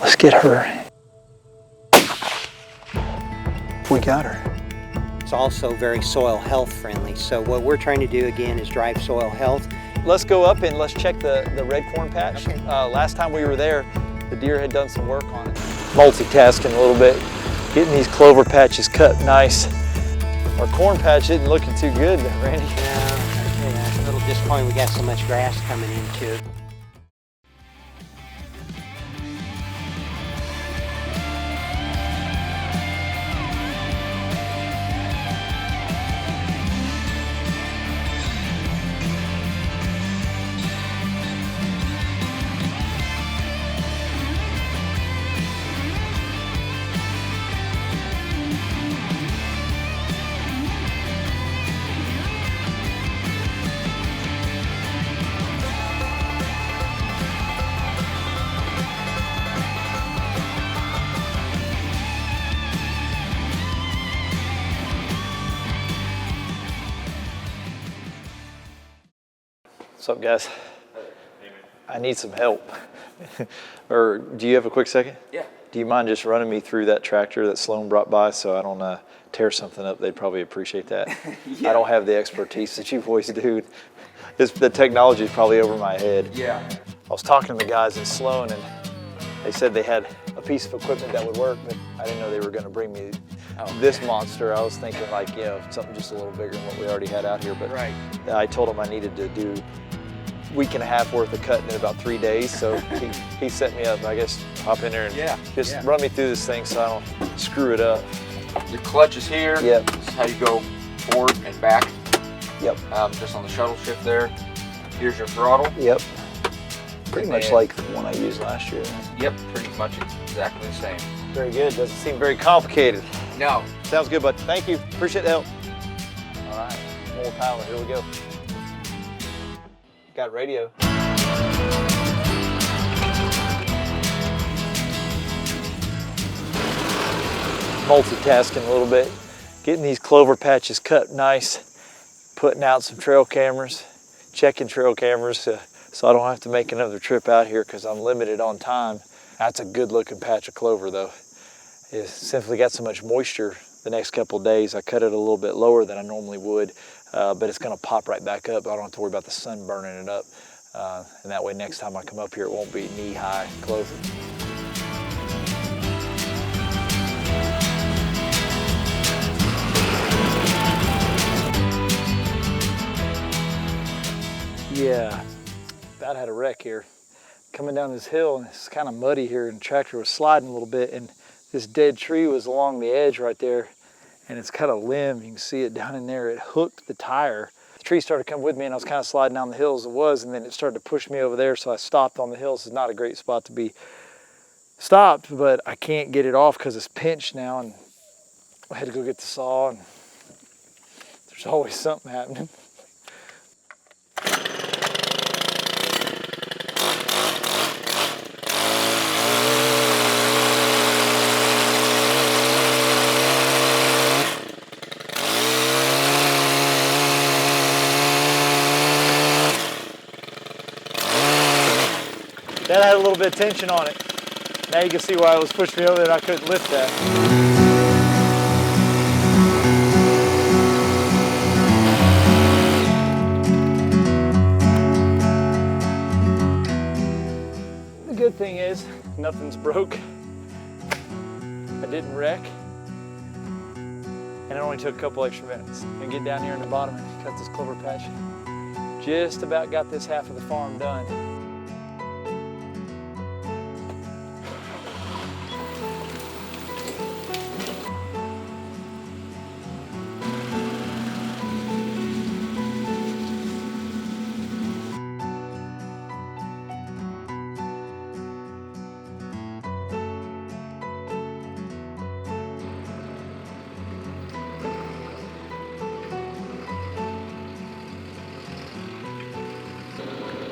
Let's get her. We got her. It's also very soil health friendly. So what we're trying to do again is drive soil health. Let's go up and let's check the red corn patch. Okay. Last time we were there, the deer had done some work on it. Multitasking a little bit, getting these clover patches cut nice. Our corn patch isn't looking too good, Randy. Yeah, it's a little disappointing we got so much grass coming into it. What's up, guys? I need some help. Or do you have a quick second? Yeah. Do you mind just running me through that tractor that Sloan brought by so I don't tear something up? They'd probably appreciate that. Yeah. I don't have the expertise that you boys do. The technology is probably over my head. Yeah. I was talking to the guys in Sloan and they said they had a piece of equipment that would work, but I didn't know they were going to bring me this monster. I was thinking like, something just a little bigger than what we already had out here. But Right. I told him I needed to do a week and a half worth of cutting in about 3 days. So he set me up. I guess hop in there and run me through this thing so I don't screw it up. Your clutch is here. Yep. This is how you go forward and back. Yep. Just on the shuttle shift there. Here's your throttle. Yep. Pretty much And- like the one I used last year. Yep, pretty much exactly the same. Very good. Doesn't seem very complicated. No. Sounds good, bud. Thank you. Appreciate the help. All right, more power. Here we go. Got radio. Multitasking a little bit. Getting these clover patches cut nice. Putting out some trail cameras. Checking trail cameras so I don't have to make another trip out here because I'm limited on time. That's a good looking patch of clover though. It's simply got so much moisture the next couple of days. I cut it a little bit lower than I normally would, but it's gonna pop right back up. I don't have to worry about the sun burning it up. And that way next time I come up here, it won't be knee-high clover. Yeah, about had a wreck here. Coming down this hill, and it's kind of muddy here, and the tractor was sliding a little bit, and this dead tree was along the edge right there, and it's kind of limb. You can see it down in there. It hooked the tire. The tree started coming with me, and I was kind of sliding down the hill as it was, and then it started to push me over there, so I stopped on the hill. This is not a great spot to be stopped, but I can't get it off because it's pinched now, and I had to go get the saw, and there's always something happening. That had a little bit of tension on it. Now you can see why it was pushing me over there and I couldn't lift that. The good thing is, nothing's broke. I didn't wreck. And it only took a couple extra minutes. And get down here in the bottom and cut this clover patch. Just about got this half of the farm done.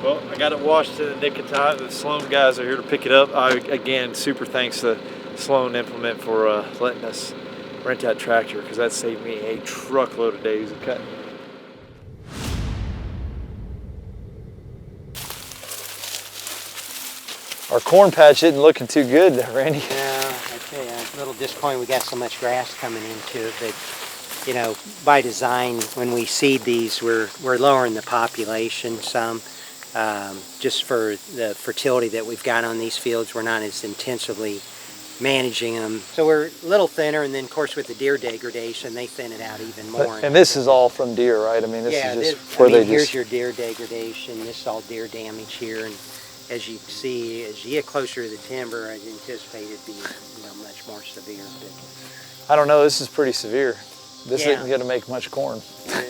Well, I got it washed in the nick of time. The Sloan guys are here to pick it up. Again, super thanks to Sloan Implement for letting us rent that tractor because that saved me a truckload of days of cutting. Our corn patch isn't looking too good, Randy. Yeah, I tell you, a little disappointed we got so much grass coming into it, but you know, by design, when we seed these, we're lowering the population some, just for the fertility that we've got on these fields. We're not as intensively managing them. So we're a little thinner, and then of course with the deer degradation, they thin it out even more. And this is all from deer, right? I mean, this yeah, is just where they here's just... your deer degradation. This is all deer damage here, and as you see, as you get closer to the timber, I anticipate it'd be, you know, much more severe. But I don't know, this is pretty severe. This Yeah. isn't going to make much corn.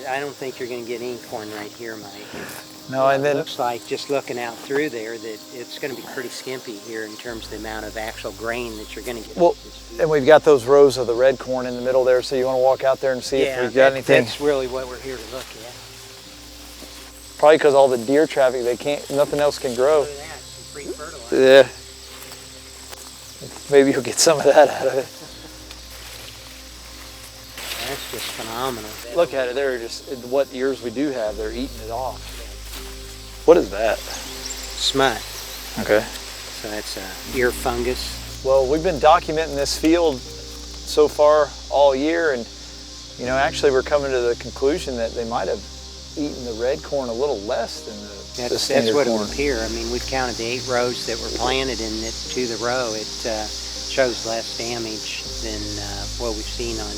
I don't think you're going to get any corn right here, Mike. No, and It then looks like, just looking out through there, that it's going to be pretty skimpy here in terms of the amount of actual grain that you're going to get. Well, off this field. and we've got those rows of the red corn in the middle there, so you want to walk out there and see if we've got anything. That's really what we're here to look at. Probably because all the deer traffic, nothing else can grow. Look at that, some free fertilizer. Yeah. Maybe you'll get some of that out of it. That's just phenomenal. Look at it, they're just, what ears we do have, they're eating it off. What is that? Smut. Okay. So that's ear fungus. Well, we've been documenting this field so far all year, and you know, actually we're coming to the conclusion that they might have eaten the red corn a little less than the standard That's what corn. it would appear. I mean, we've counted the 8 rows that were planted, and to the row, it shows less damage than what we've seen on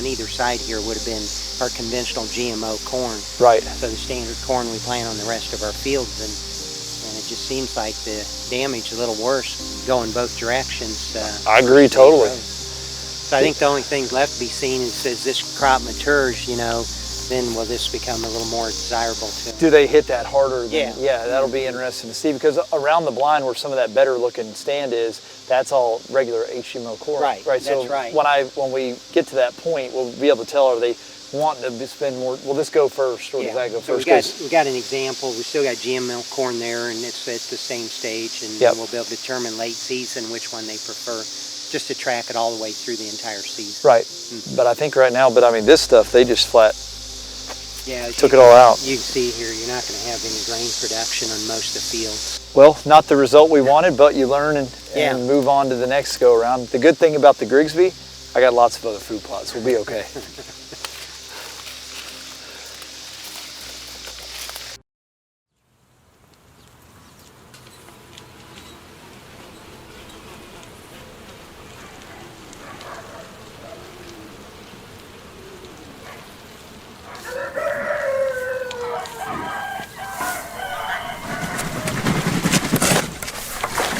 either side here would have been our conventional GMO corn. Right. So the standard corn we plant on the rest of our fields, and it just seems like the damage is a little worse going both directions. I agree totally. So I think the only thing left to be seen is as this crop matures, you know, then will this become a little more desirable to them. Do they hit that harder? Yeah. Yeah, that'll be interesting to see, because around the blind where some of that better looking stand is, that's all regular HMO corn. Right, Right. that's So right. when we get to that point, we'll be able to tell, are they wanting to spend more, will this go first or does that go So first? we got an example. We still got GMO corn there, and it's at the same stage, and Yep. we'll be able to determine late season which one they prefer, just to track it all the way through the entire season. Right. But I think right now, I mean, this stuff, they just flat Yeah, took it all out. You can see here, you're not going to have any grain production on most of the fields. Well, not the result we wanted, but you learn and Yeah. move on to the next go around. The good thing about the Grigsby, I got lots of other food plots. We'll be okay.